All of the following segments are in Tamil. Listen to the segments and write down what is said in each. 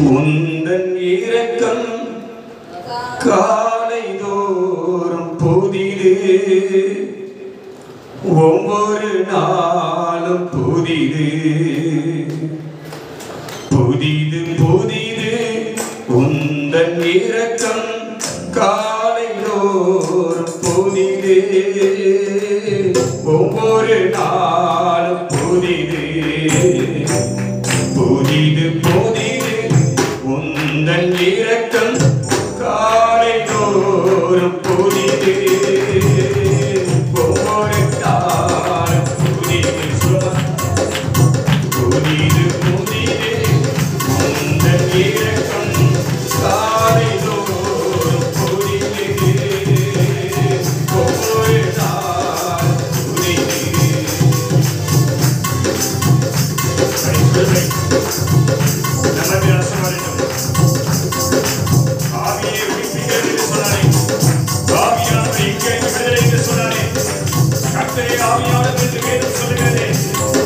உந்தன் இரக்கம் காலை தோறும் புதிது, ஒவ்வொரு நாளும் புதிது புதிது புதிது. உந்தன் இரக்கம் காலை தோறும் புதிது, ஒவ்வொரு நாளும் புதிது புதிது புதிது. உந்தன் இரக்கம் காலை தோறும் புதிது, ஒவ்வொரு நாளும் புதிது புதிது புதிது. உந்தன் இரக்கம் காலை தோறும் புதிது, ஒவ்வொரு நாளும் புதிது. நமக்கு ரசமளிக்கும் ஆவியை உயிர்ப்பிக்கிறது என்று சொன்னாரே, ஆவியானவர் இங்கே விடுதலை என்று சொன்னாரே, கர்த்தரே ஆவியானவர் என்று வேதம் சொல்லுகிறதே.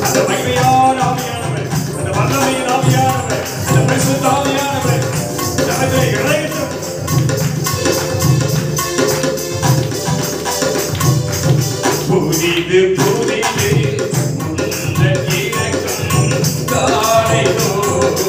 அந்த மகிமையான ஆவியானவர், அந்த வல்லமையின் ஆவியானவர், அந்த பரிசுத்த ஆவியானவர் நமக்கு இறங்கட்டும். புதிது புதிது உந்தன் இரக்கம் காலை தோறும்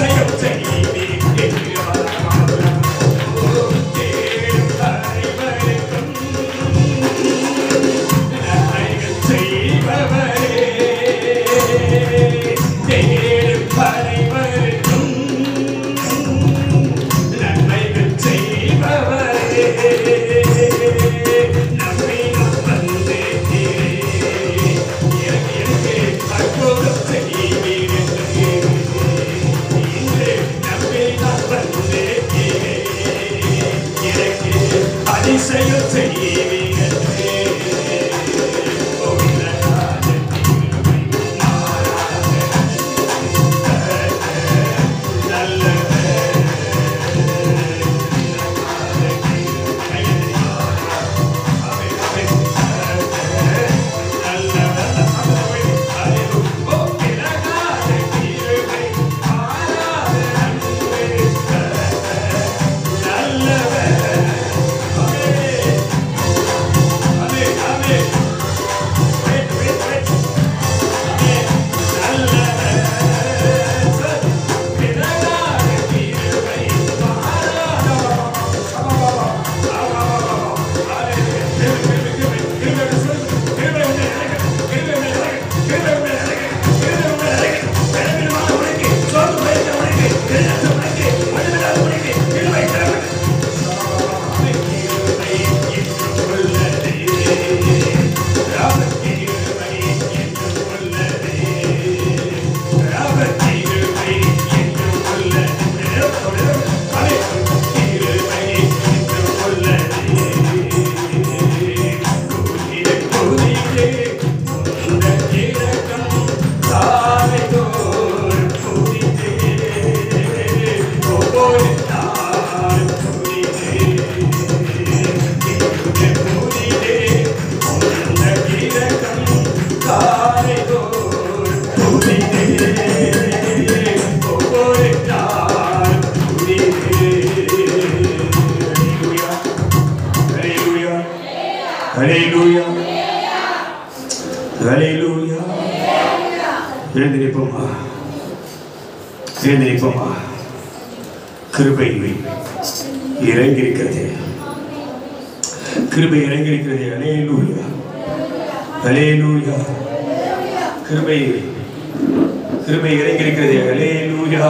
அதிசயம் செய்வீர் என்று தேடும் அனைவருக்கும் நன்மைகள் செய்பவரே, தேடும் அனைவருக்கும் நன்மைகள் செய்பவரே, நம்பினம் வந்து எனக்கு அற்புதம் செய்வீர் என்று இன்று நம்பினம் வந்து எனக்கு அதிசயம் செய்வீர் என்று Hallelujah. Hallelujah. எழுந்திருப்போமா, எழுந்திருப்போமா. கிருபை இறங்கியிருக்கிறது, கிருபை இறங்கியிருக்கிறது. ஹல்லேலூயா, ஹல்லேலூயா. கிருபை கிருபை இறங்கியிருக்கிறது. ஹல்லேலூயா.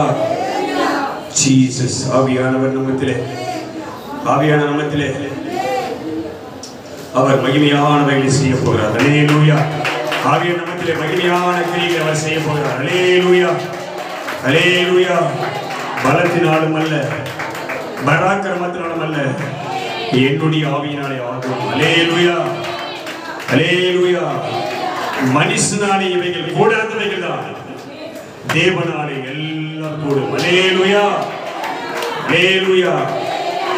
ஜீசஸ் ஆவியானவர் நம்மத்திலே, ஆவியான நம்மத்திலே அவர் மகிமையானவைகளை செய்ய போகிறார். ஹல்லேலூயா. ஆவியான நம்மத்திலே மகிமையான கிரியைகளை அவர் செய்ய போகிறார். ஹல்லேலூயா, ஹல்லேலூயா. பலத்தினாலும் அல்ல, பராக்கிரமத்தினாலும் அல்ல, என்னுடைய ஆவியினாலே ஆகும். ஹல்லேலூயா, ஹல்லேலூயா. மனுஷனாலே இவைகள் கூடாதவைகள் தான், தேவனாலே எல்லாம் கூடும். ஹல்லேலூயா, ஹல்லேலூயா.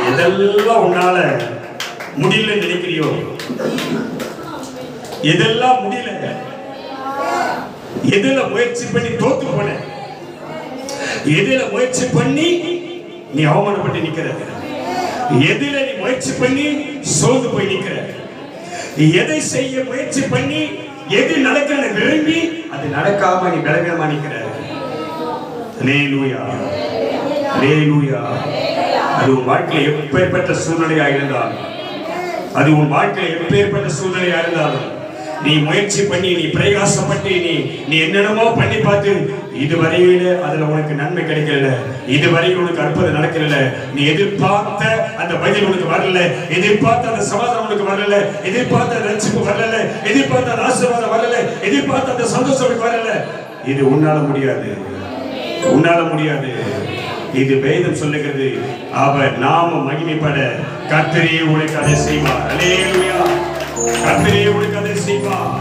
எதெல்லாம் உன்னால முடியல நினைக்கிறியோ, எதெல்லாம் முடியல, எதுல முயற்சி பண்ணி தோத்து போன, எதுல முயற்சி பண்ணி நீ அவமானப்பட்டு நிக்கிற, எதுல நீ முயற்சி பண்ணி சோர்ந்து போய் நிக்கிற, எதை செய்ய முயற்சி பண்ணி எது நடக்க விரும்பி அது நடக்காம நீ பலவீனமா நிக்கிற. ஹல்லேலூயா, ஹல்லேலூயா. அது உன் வாழ்க்கையில் எப்பேற்பட்ட சூழ்நிலையா இருந்தாலும், அது உன் வாழ்க்கையில் எப்பேற்பட்ட சூழ்நிலையா இருந்தாலும், நீ முயற்சி பண்ணி, நீ பிரயாசப்பட்டு, நீ என்னென்னமோ பண்ணி பார்த்து இதுவரையில அதுல உனக்கு நன்மை கிடைக்கல, இதுவரையில் உனக்கு அற்புதம் நடக்கல, நீ எதிர்பார்த்த அந்த பதில் உனக்கு வரல, எதிர்பார்த்த அந்த சமாதானம் உனக்கு வரல, எதிர்பார்த்த ரட்சிப்பு வரல, எதிர்பார்த்த அந்த ஆசீர்வாதம் வரல, எதிர்பார்த்த அந்த சந்தோஷம் வரல. இது உன்னால முடியாது, உன்னால முடியாது. இது வேதம் சொல்லுகிறது, அவர் நாம மகிமைப்பட கர்த்தரே உனக்கு அதை செய்வார். ஹல்லேலூயா, கர்த்தரே உனக்கு அதை செய்வார்.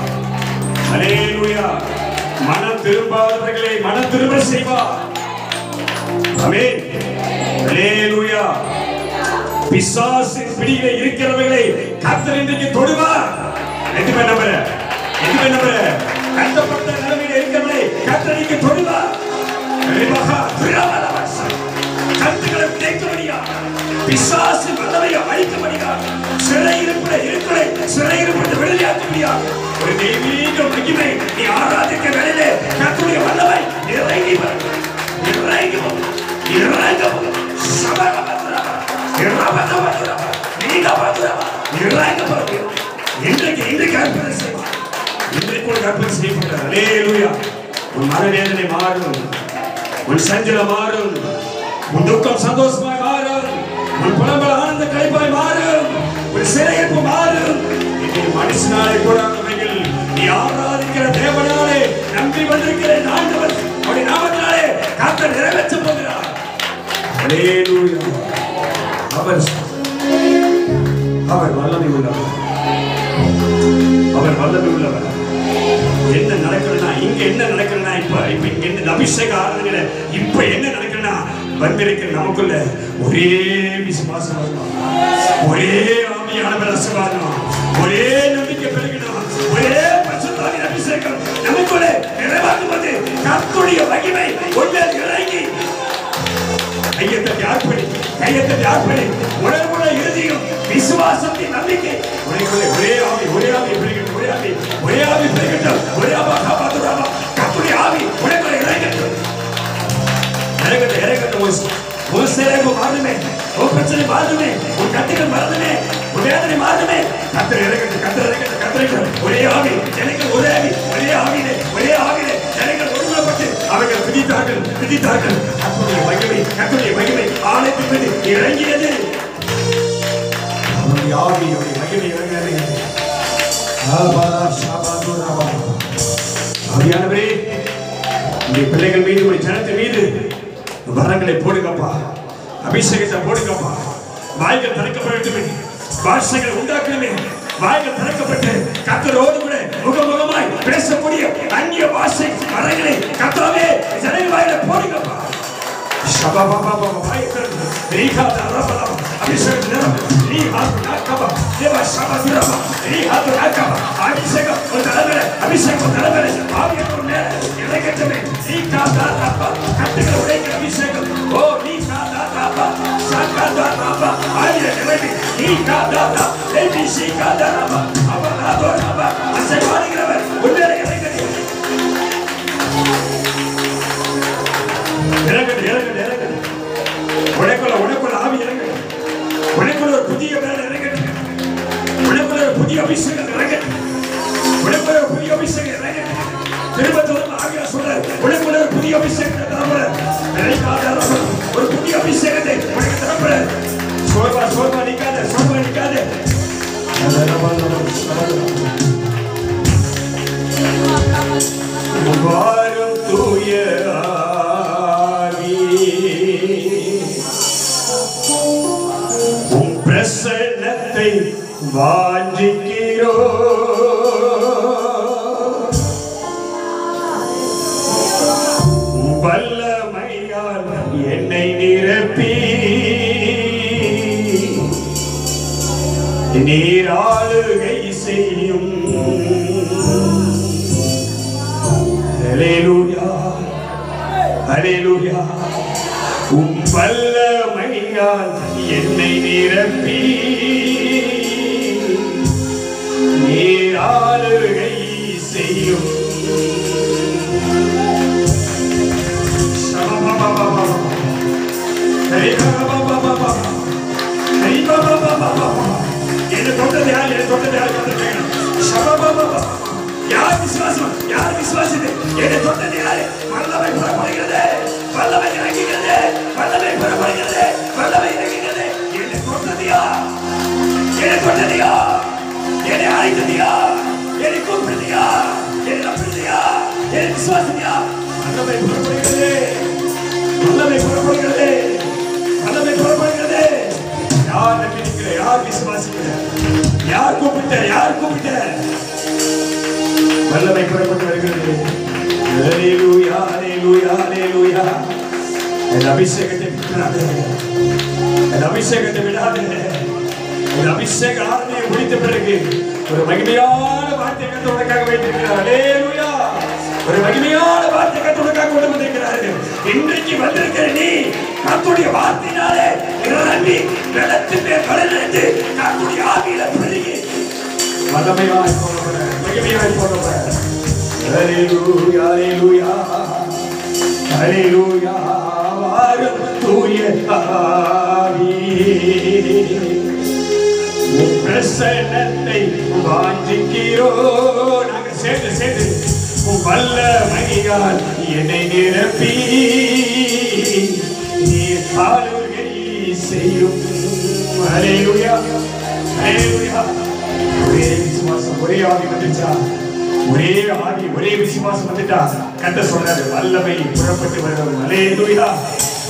ஹல்லேலூயா. மனம் திரும்பாதவர்களை மனம் திரும்ப செய்வார். ஆமென். ஹல்லேலூயா. பிசாசின் பிடியிலே இருக்கிறவர்களை கர்த்தர் இன்றைக்கு தொடுவார். எதுமே நம்புற, எதுமே நம்புற. கஷ்டப்பட்ட நிலைமையில இருக்கிறவர்களை கர்த்தர் இன்றைக்கு தொடுவார். கருத்துக்களை உடைக்கபடியா, பிசாசின் வல்லமையை அழிக்கபடியா, சிறையிருப்பதை வெளியாக்கபடியா, ஒரு தெய்வீக மகிமை நீ ஆராதிக்க வேளையிலே கர்த்தருடைய வல்லமை இறங்கி வரும், இறங்கி வரும். உங்களுக்கு அர்ப்பணம் செய்யப்படுகிறார். அல்லேலூயா. உன் மனவேதனை மாறும், உன் சஞ்சலம் மாறும், உன் துக்கம் சந்தோஷமாய் மாறும், உன் புலம்பல் ஆனந்த கழிப்பாய் மாறும், உன் சிறையிருப்பு மாறும். இது மனுஷனாலே கூடாதவைகள் நீ ஆராதிக்கிற தேவனாலே நம்பி வந்திருக்கிற ஆண்டவர் அவருடைய நாமத்தினாலே கர்த்தர் நிறைவேற்ற போகிறார். அல்லேலூயா. அவர் வல்லமை உள்ளவர், அவர் வல்லமை உள்ளவர். என்ன நடக்குதுன்னா இங்க என்ன நடக்குதுன்னா இப்ப இங்க என்ன அபிஷேக ஆராதனையில இப்ப என்ன நடக்குதுன்னா வந்திருக்கிற நமக்குள்ள ஒரே விசுவாசம் வரணும், ஒரே ஆவியானவர் ஆசீர்வாதம், ஒரே நம்பிக்கை பெருகணும், ஒரே பரிசுத்தாவின் அபிஷேகம் நமக்குள்ள நிறைவாகும் போது கர்த்தருடைய மகிமை உள்ளே இறங்கி கையத்தை ஆர்ப்பணி உணர்வுள்ள இறுதியும் விசுவாசத்தின் நம்பிக்கை உனக்குள்ளே ஒரே ஆவி பெருகட்டும், ஒரே ஆவி பெருகட்டும், ஒரே ஆபா கர்த்தருடைய ஆவி உனக்குள்ளே இறங்கட்டும். உன் சிறைப்பு மாறுமே, உன் பிரச்சனை மாறுமே, உன் கத்திகள் மாறுமே, உன் வேதனை மாறுமே. கர்த்தர் இறங்கட்டும். ஒரே ஆவி ஜனங்கள், ஒரே ஆவியிலே ஜனங்கள் ஒருமனப்பட்டு அவர்கள் பிடித்தார்கள். கர்த்தருடைய மகிமை ஆலயத்தின் மீது இறங்கியது. அவருடைய ஆவியுடைய மகிமை இறங்கினது. ஆவியானவரே, இந்த பிள்ளைகள் மீது, ஒரு ஜனத்தின் மீது வரங்களை போடுங்கப்பா, அபிஷேகத்தை போடுங்கப்பா. வாய்கள் திறக்கப்படட்டுமே, பாஷைகள் உண்டாக்கணுமே, வாய்கள் திறக்கப்பட்டு கர்த்தரோடு கூட முகமுகமாய் பேசக்கூடிய அந்நிய பாஷை வரங்களை கர்த்தாவே ஜனங்கள் வாயில போடுங்கப்பா. உனக்குள்ள ஆவி இறங்கட்டும், உனக்குள்ள ஒரு புதிய வேலை இறங்கட்டும், உனக்குள்ள ஒரு புதிய அபிஷேகம் இறங்கட்டும், உனக்குள்ள ஒரு புதிய அபிஷேகம் இறங்கட்டும். திரும்ப ஆவியா சொல்ற உனக்குள்ள ஒரு புதிய அபிஷேகத்தை தரப்பட, ஒரு புதிய அபிஷேகத்தை உனக்கு தரப்பட. சோர்வா நிக்காத. வாரும் தூய பிரசன்னத்தை வாஞ்சிக்கிறோ, வல்லமையால் என்னை நிரப்பி நீர் ஆளுகை செய்யும். அல்லேலூயா, அல்லேலூயா. வல்லமையால் என்னை நிரப்பி நீர் ஆளுகை செய்யும். யார் விசுவாசித்து என்னை தொட்டது யாரு? வல்லமை புறப்படுகிறது, வல்லமை இறங்குகிறது, வல்லமை புறப்படுகிறது, வல்லமை இறங்குகிறது. என்னை தொட்டதியா? என்னை அழைத்ததியா? என்னை கூப்பிடுதியா? என்னை நம்பினதியா? என்னை விசுவாசியா? வல்லமை புறப்படுகிறது, வல்லமை புறப்படுகிறது, வல்லமை புறப்படுகிறது. யார் நம்பிக்கிற? யார் விசுவாசிக்கிற? யார் கூப்பிட்ட? வல்லமை புறப்பட்டு வருகிறது. அல்லேலூயா, அல்லேலூயா, அல்லேலூயா. இந்த அபிஷேகத்தை விடாதே, இந்த அபிஷேகத்தை விடாதே. இந்த அபிஷேக ஆராதனையை முடித்த பிறகு ஒரு மகிமையான வார்த்தை கர்த்தர் உனக்காக வைத்திருக்கிறார். அல்லேலூயா. ஒரு மகிமையான வார்த்தை கர்த்தர் உனக்காக கொண்டு வந்திருக்கிறார்கள். இன்றைக்கு வந்திருக்கிற நீ கர்த்தருடைய வார்த்தையினாலே நிரம்பி வெள்ளத்தின் மேல் கடலிலிருந்து கர்த்தருடைய ஆவியில பெருகி வல்லமையாய் போனவர, மகிமையாய் போனவர. அல்லேலூயா, அல்லேலூயா, அல்லேலூயா. வாரும் தூய ஆவி, பிரசன்னத்தை வாஞ்சிக்கிறோம். நாங்கள் சேர்ந்து உன் வல்லமையால் என்னை நிரப்பி நீர் ஆளுகை செய்யும். ஹல்லேலூயா ஹல்லேலூயா. ஒரே விசுவாசம், ஒரே ஆவி வந்துச்சா, ஒரே ஆவி ஒரே விசுவாசம் வந்துட்டா கர்த்தர் சொல்றாரு வல்லமை புறப்பட்டு வரும். ஹல்லேலூயா.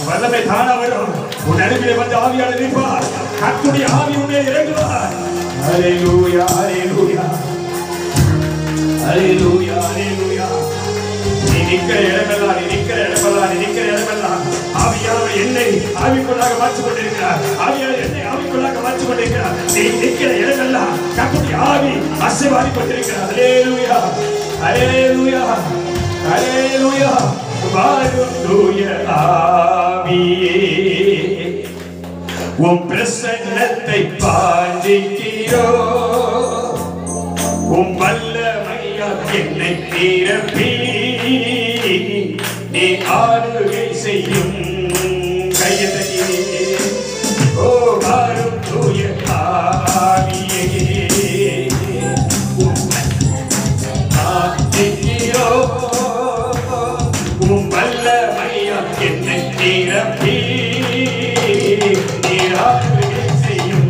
வல்லமை தானா வரும். உன் அருகிலே வந்து ஆவியாளர் இருப்பார். கர்த்தருடைய ஆவி உன்னை இறங்குவார். ஹல்லேலூயா ஹல்லேலூயா ஹல்லேலூயா ஹல்லேலூயா. நீ நிற்கிற இடமெல்லாம் ஆவியானவர் என்னை ஆவிக்குள்ளாக மாற்றிக் கொண்டிருக்கிறார். ஆவியானவர் என்னை ஆவிக்குள்ளாக மாற்றிக் கொண்டிருக்கிறார். நீ நிற்கிற இடமெல்லாம் கர்த்தருடைய ஆவி அசைவாடிக் கொண்டிருக்கிறார். ஹல்லேலூயா ஹல்லேலூயா ஹல்லேலூயா. வாரும் தூய ஆவியே, உம் பிரசன்னத்தை வாஞ்சிக்கிறோம். உம் வல்லமையால் என்னை நிரப்பி நீ ஆளுகை செய்யும். கையை தட்டியே. ஓ வாரும் தூய ஆவியே, உம் வல்லமையால் என்னை நிரப்பி நீ ஆளுகை செய்யும்.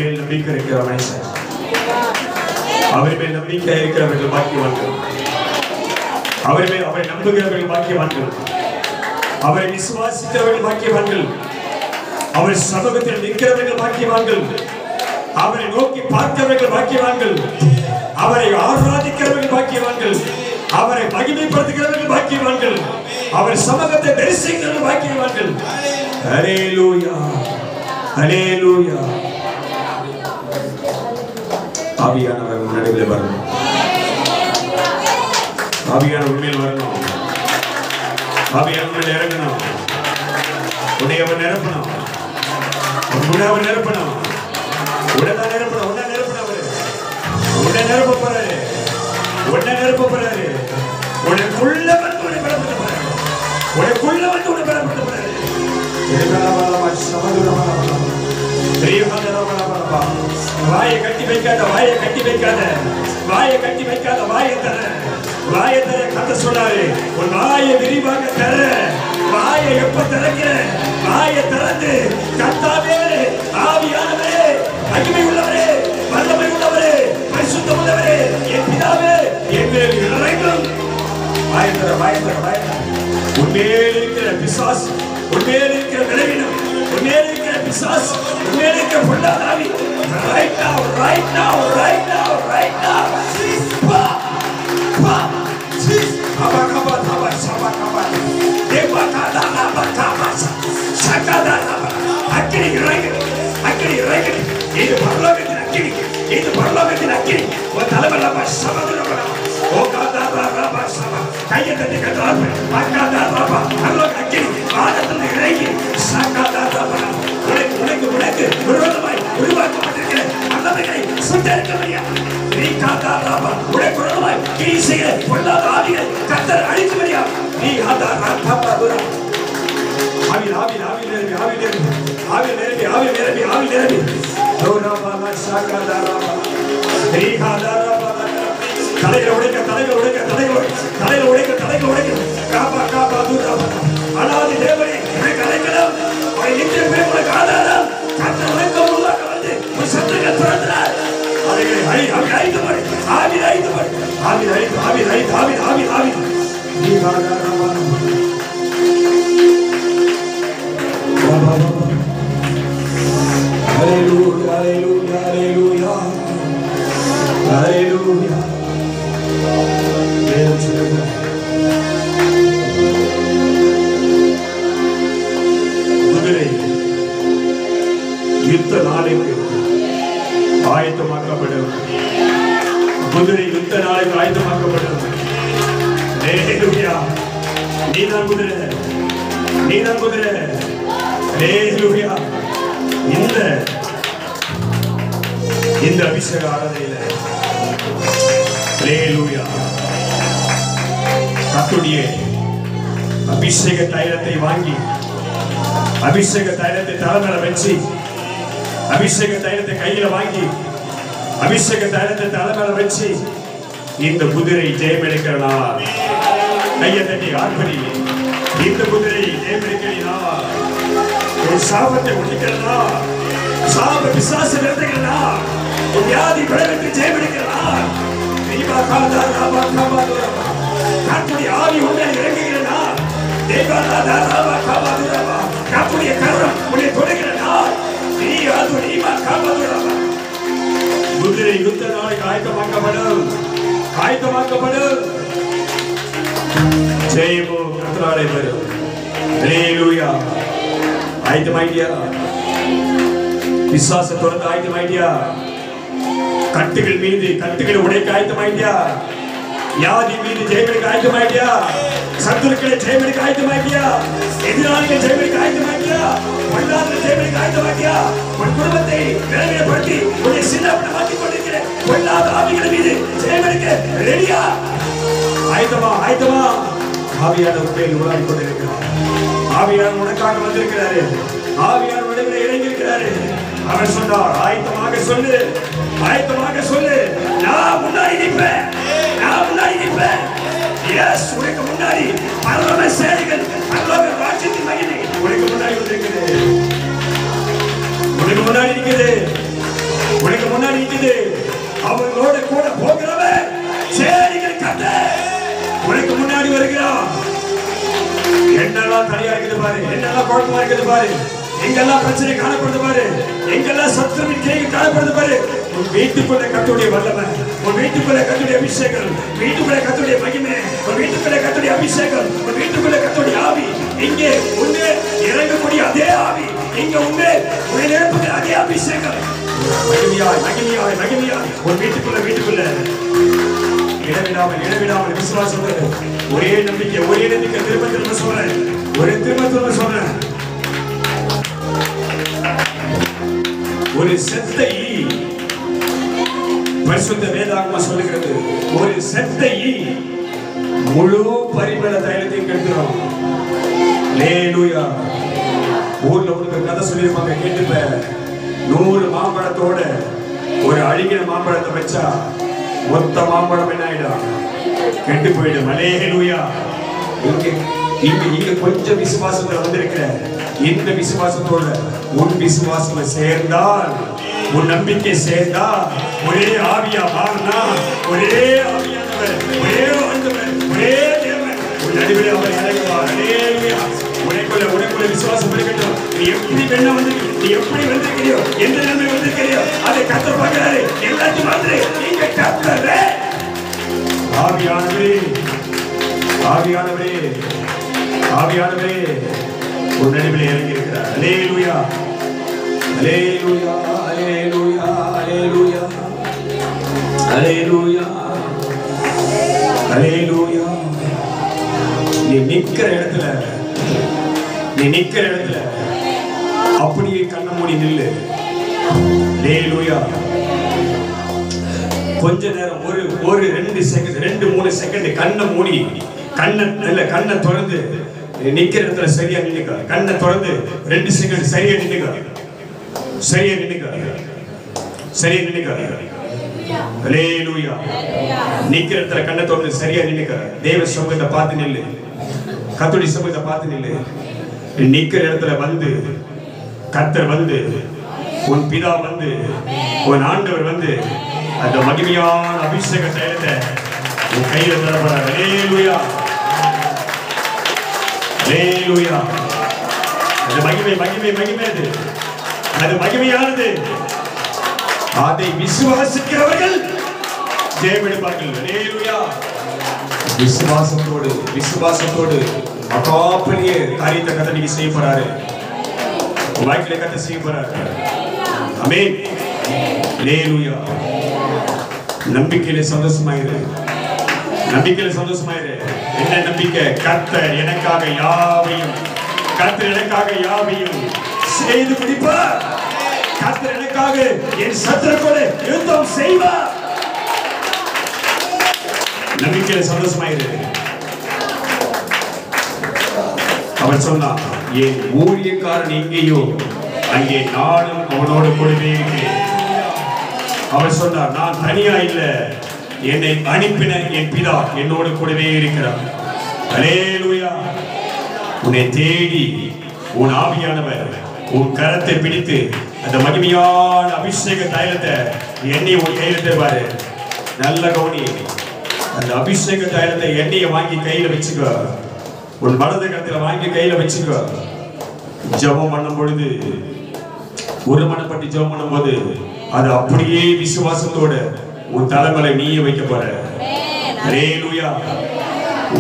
மேல் நம்பிக்கை இருக்கிற மனுஷன், அவர் மேல் நம்பிக்கை இருக்கிறவர்கள் பாக்கியவான்கள், அவரை நம்புகிறவர்கள் பாக்கியவான்கள், அவரை விசுவாசிக்கிறவர்கள் பாக்கியவான்கள், அவர் சமூகத்தில் நிற்கிறவர்கள் பாக்கியவான்கள், அவரை நோக்கி பார்க்கிறவர்கள் பாக்கியவான்கள், அவரை ஆராதிக்கிறவர்கள் பாக்கியவான்கள், அவரை மகிமைப்படுத்துகிறவர்கள் பாக்கியவான்கள், அவர் சமூகத்தை தரிசிக்கிறவர்கள் பாக்கியவான்கள். ஹல்லேலூயா, ஹல்லேலூயா. ஆவியானவர் நடுவில் வரணும், ஆவியானவர் உண்மையில் வரணும், ஆவியானவர் இறங்கணும், உன்னையவர் நிரப்பணும், உன்னையவர் நிரப்பணும், உடனே நிரப்பணும், உடனே நிரப்பணும், உடனே நிரப்ப போறாரு, உடனே நிரப்ப போறாரு, உனக்குள்ள வந்து உன்னை பலப்படுத்த போறாரு, உனக்குள்ள வந்து உன்னை பலப்படுத்த போறாரு. வாயை கட்டி வைக்காத, வாயை கட்டி வைக்காத, வாயை கட்டி வைக்காத, வாயை தர, வாயை தர. கத்த சொன்னாரு, உன் வாயை விரிவாக தர. வாயை எப்ப திறக்கிற? வாயை திறந்து கர்த்தாவே, ஆவியானவரே, மகிமை உள்ளவரே, வல்லமை உள்ளவரே, பரிசுத்தம் உள்ளவரே, என் பிதாவே, என் மேல் இறங்கும். வாயை தர, வாயை தர, வாயை தர. உன்மேல் இருக்கிற பிசாசு, உன்மேல் இருக்கிற விளைவினம், உன்மேல் இருக்கிற பிசாசு, உன்மேல் இருக்கிற பொல்லாத ஆவி, right now, right now, right now, right now. பா பா Abba kaba kaba saba kaba deba kada laba kaba sakada laba akiri rege idu parlometin akiri o talaba laba saba laba o kada laba saba kayya de kada akada laba allo akiri aadathil rege sakada laba உனக்கு விரோதமாய் உருவாக்கப்பட்டிருக்கிற அல்லவைகளை சுட்டெரிக்க முடியாது. நீ காதா ராபா உனக்கு விரோதமாய் கிரி செய்கிற பொல்லாத ஆவிகளை கர்த்தர் அழிக்க முடியாது. நீ காதா ராபா ஆவி லோராபா சாகாதா ராபா நீ காதா ராபா தலைகளை உடைக்க காபா காபா துராபா அனாதி தேவனே எனக்கு அழைக்கலாம். உன்னை நித்திய உனக்கு ஆதாரம். கர்த்தர் உனக்கு முன்பாக வந்து உன் சத்துருக்களை துரத்தினார். அவைகளை அழித்து படி, ஆவியில் அழித்து படி, ஆவியில் அழித்து. நீ காதா Rafah Hallelujah, hallelujah, hallelujah, hallelujah. குதிரை யுத்த நாளைக்கு ஆயத்தமாக்கப்படும். குதிரை யுத்த நாளைக்கு ஆயத்தமாக்கப்படும். ஹல்லேலூயா. நீதான் குதிரை, நீதான் குதிரை. ஹல்லேலூயா. இந்த அபிஷேக ஆராதனையில ஹல்லேலூயா கர்த்தருடைய அபிஷேக தைலத்தை வாங்கி, அபிஷேக தைலத்தை தலைமையில வச்சு, அபிஷேக தைலத்தை கையில வாங்கி, அபிஷேக தைலத்தை தலைமையில வச்சு இந்த குதிரை ஜெயமெடுக்கிற நாள் கையை தட்டி ஆர்ப்பரி. இந்த குதிரை ஜெயமெடுக்கிறா, ஒரு சாபத்தை ஒழிக்கிறா, சாப பிசாசு நிறுத்துகிறா, ஒரு வியாதி விளைவிட்டு ஜெயமெடுக்கிறா. கர்த்தருடைய ஆவி உன்னை இறங்குகிறா, கர்த்தருடைய கரம் உன்னை தொடுகிறா. குதிரை யுத்த நாளைக்கு ஆயத்தமாக்கப்படும், ஆயத்தமாக்கப்படும். ஜெயமோ கர்த்தராலே வரும். ஹல்லேலூயா. ஆயத்தமாயிட்டியா? விசுவாச துறந்து ஆயத்தமாயிட்டியா? கட்டுகள் மீது கட்டுகளை உடைக்க ஆயத்தமாயிட்டியா? வியாதி மீது ஜெயமெடுக்க ஆயத்தமாயிட்டியா? சத்துருக்களை ஜெயமெடுக்க ஆயத்தமாயிட்டியா? எதிராளிகள் ஜெயமெடுக்க ஆயத்தமாயிட்டியா? பொல்லாதவர்களை ஜெயமெடுக்க ஆயத்தமாயிட்டியா? உன் குடும்பத்தை நிலைமைப்படுத்தி உன்னை சின்னப்படமாக்கிக் கொண்டிருக்கிற பொல்லாத ஆவிகள் மீது ஜெயமெடுக்க ரெடியா? ஆயத்தமா, ஆயத்தமா. ஆவியானவர் உண்மையில் உலாவிக் கொண்டிருக்கிறார். ஆவியானவர் உனக்காக வந்திருக்கிறாரு. ஆவியானவர் உடனே இறங்கியிருக்கிறாரு. அவர் சொன்னார், ஆயத்தமாக சொல்லு, ஆயத்தமாக சொல்லு. நான் முன்னாடி நிற்பேன், நான் முன்னாடி நிற்பேன். எஸ், உனக்கு முன்னாடி பரலோக சேனைகள், பரலோக ராஜ்யத்தின் மகிமை உனக்கு முன்னாடி வந்திருக்குது, உனக்கு முன்னாடி நிற்குது. அவங்களோட கூட போகிறவன் சேனைகள் கர்த்தர் உனக்கு முன்னாடி வருகிறான். என்னெல்லாம் தனியா இருக்குது பாரு, என்னெல்லாம் குழப்பமா இருக்குது பாரு, எங்கெல்லாம் பிரச்சனை காணப்படுது பாரு, எங்கெல்லாம் சத்துருவின் கிரியை காணப்படுது பாரு. உன் வீட்டுக்குள்ள கர்த்தருடைய வல்லமை, உன் வீட்டுக்குள்ள கர்த்தருடைய அபிஷேகம், வீட்டுக்குள்ள கர்த்தருடைய மகிமை, உன் வீட்டுக்குள்ள கர்த்தருடைய அபிஷேகம், உன் வீட்டுக்குள்ள கர்த்தருடைய ஆவி, இங்கே உன்னை இறங்கக்கூடிய அதே ஆவி, இங்க உன்னை நிரப்புகிற அதே அபிஷேகம் மகிமையாய் மகிமையாய் மகிமையாய் உன் வீட்டுக்குள்ள இடவிடாமல் விசுவாசத்தோடு ஒரே நம்பிக்கை திரும்ப சொல்றேன், திரும்ப சொல்றேன். ஒரு செத்த ஈ, பரிசுத்த வேதாகமம் சொல்லுகிறது, ஒரு செத்த ஈ முழு பரிமள தைலத்தையும் கெடுத்துரும். அல்லேலூயா. ஊர்ல ஒரு கதை சொல்லியிருப்பாங்க, கேட்டுப்ப. 100 மாம்பழத்தோட ஒரு அழுகின மாம்பழத்தை வச்சா மொத்த மாம்பழம் என்ன ஆயிடும்? கெட்டு போயிடும். அல்லேலூயா. இங்க கொஞ்சம் விசுவாசத்துல வந்திருக்கிற இந்த விசுவாசத்தோட உன் விசுவாசம் சேர்ந்தால், உன் நம்பிக்கை சேர்ந்தா, ஒரே ஆவியா மாறினா, ஒரே ஆவியானவர், ஒரே ஆண்டவர், ஒரே தேவன் உன் நடுவில் அவர் இறங்குவார். அல்லேலூயா. உனக்குள்ள விசுவாசம் இருக்கட்டும். நீ எப்படி வேணா வந்து, நீ எப்படி வந்திருக்கிறியோ, எந்த நன்மை வந்திருக்கிறியோ அதை கர்த்தர் பார்க்கிறாரு. எல்லாத்தையும் வந்து நீங்க கர்த்தரே. ஆவியானவரே, ஆவியானவரே, ஆவியானவரே உன் நடுவில் இறங்கி இருக்கிறார். அல்லேலூயா, அல்லேலூயா, அல்லேலூயா, அல்லேலூயா, அல்லேலூயா, அல்லேலூயா. நீ நிக்கிற இடத்துல அப்படியே கண்ணை மூடி நில்லு. அல்லேலூயா. கொஞ்ச நேரம் ஒரு 2 செகண்ட் 2-3 செகண்ட் கண்ணை மூடி, கண்ணை திறந்து நிக்கிற இடத்துல சரியா நின்னுக்க. கண்ணை திறந்து 2 செகண்ட் சரியா நின்னுக்க. அல்லேலூயா. நிக்கிற இடத்துல கண்ணை திறந்து சரியா நின்னுக்க. தேவ சமூகத்தை பார்த்து நில்லு, கர்த்தருடைய சமூகத்தை பார்த்து நில்லு. நிக்கிற இடத்துல வந்து கர்த்தர் வந்து, உன் பிதா வந்து, உன் ஆண்டவர் வந்து அந்த மகிமையான அபிஷேக தைலத்தை உன் கையில தரப்படுறார். அல்லேலூயா, அல்லேலூயா. அந்த மகிமை அது மகிமையானது. அதை விசுவாசிக்கிறவர்கள் ஜெயம் எடுப்பார்கள். அல்லேலூயா. விசுவாசத்தோடு மகாபெரிய காரியத்தை கர்த்தர் நீங்க செய்ய போறாரு. வாழ்க்கையில கர்த்தர் செய்ய போறாரு. ஆமென். அல்லேலூயா. நம்பிக்கையில சந்தோஷமாயிரு. என்ன நம்பிக்கை? கர்த்தர் எனக்காக யாவையும் செய்து முடிப்பார். கர்த்தர் எனக்காக என் சத்துருக்களோடு யுத்தம் செய்வார். நம்பிக்கையில சந்தோஷமாயிரு. அவர் சொன்னார், என் ஊழியக்காரன் எங்கேயோ அங்கே நானும் அவனோடு கூடவே இருக்கிறேன். அவர் சொன்னார், நான் தனியா இல்ல, என்னை அனுப்பின என் பிதா என்னோடு கூடவே இருக்கிறார். அல்லேலூயா. உன்னை தேடி உன் ஆவியானவர் உன் கரத்தை பிடித்து அந்த மகிமையான அபிஷேக தைலத்தை எண்ணெய் உன் கையில தருவாரு. நல்ல கவனி. அந்த அபிஷேக தைலத்தை எண்ணெயை வாங்கி கையில வச்சுக்கோ. உன் வலது கரத்துல வாங்கி கையில வச்சுக்கோ. ஜெபம் பண்ணும் பொழுது, ஒரு மனப்பட்டு ஜெபம் பண்ணும் போது அது அப்படியே விசுவாசத்தோட உன் தலைமையில நீயே வைக்க போற. அல்லேலூயா.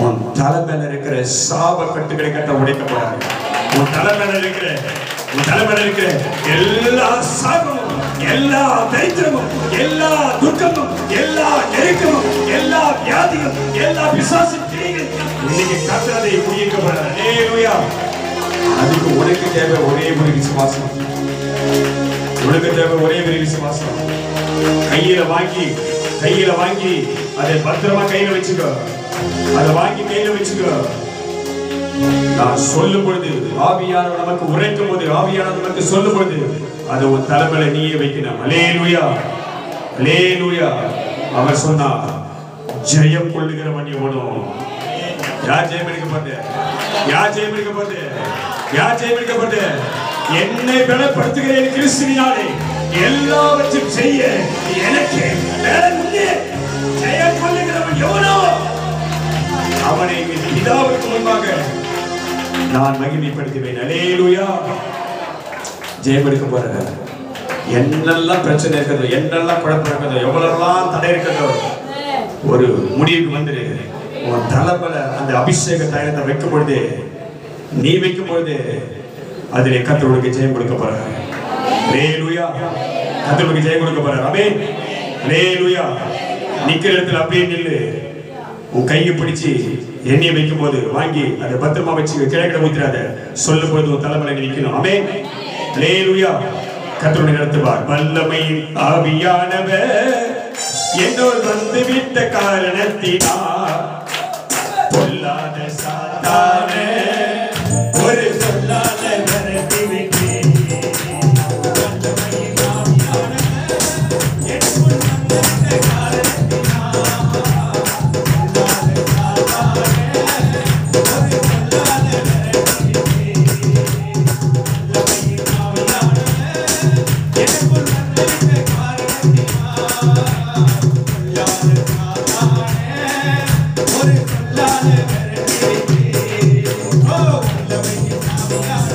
உன் தலைமையில இருக்கிற சாப கட்டுகளை உடைக்க போற. உன் தலைமையில இருக்கிற எல்லா சாபமும், எல்லா தரித்திரமும், எல்லா துக்கமும், எல்லா நெருக்கமும், எல்லா வியாதியும், எல்லா பிசாசின் கிரியைகளும் இன்னைக்கு கர்த்தரை உயிர்க்க போற. அல்லேலூயா. அதுக்கு உனக்கு தேவை ஒரே ஒரு விசுவாசம். கையில வாங்கி அதை பத்திரமா கையில வச்சுக்கோ. நான் சொல்லும் பொழுது, ஆவியானவர் நமக்கு உரைக்கும் போது, ஆவியானவர் நமக்கு சொல்லும் பொழுது அதை உன் தலைமையில நீயே வைக்கணும். அல்லேலூயா, அல்லேலூயா. அவர் சொன்னார், ஜெயம் கொள்ளுகிறவன் எவனோ. யார் ஜெயம் எடுக்கப்பட்டு? என்னை பலப்படுத்துகிறேன் கிறிஸ்துவினாலே எல்லாவற்றையும் செய்ய எனக்கு ஜெயம் கொள்ளுகிறவன் எவனோ அவனை பிதாவுக்கு முன்பாக நான் மகிமைப்படுத்துவேன். அல்லேலூயா. ஜெயம் எடுக்க போற என்னெல்லாம் பிரச்சனை இருக்கிறதோ, என்னெல்லாம் குழப்பம் இருக்கிறதோ, எவ்வளவுலாம் தடை இருக்கிறதோ, ஒரு முடிவுக்கு வந்துரு. உன் தலைமையில அந்த அபிஷேக தைலத்தை வைக்கும் பொழுது, நீ வைக்கும் பொழுது அதிலே கர்த்தருக்கு ஜெயம் கொடுக்க போற. அல்லேலூயா. கர்த்தருக்கு ஜெயம் கொடுக்க போற. ஆமென். அல்லேலூயா. நிக்கிற இடத்துல அப்படியே நில்லு. உன் கையை பிடிச்சி எண்ணெயை வைக்கும் போது வாங்கி அதை பத்திரமா வச்சு கிழக்கிட ஊத்திராத. சொல்லும் போது உன் தலைமையில நிற்கணும். ஆமென். அல்லேலூயா. கர்த்தருடைய நடத்துவார். வல்லமையின் ஆவியானவர் என்னோடு வந்து விட்ட காரணத்தினால் பொல்லாத சாத்தானே ஒரு சொல்லாத விரட்டி விட்டேன். வல்லமையின் ஆவியானவர் என்னோடு வந்து விட்ட காரணத்தினால் பொல்லாத சாத்தானே ஒரு சொல்லாத விரட்டி விட்டேன். வல்லமையின் ஆவியானவர் எனக்குள் வந்து விட்ட காரணத்தினால் ஒரு சொல்லாத விரட்டி விட்டேன். ஓ வல்லமையின் ஆவியானவர்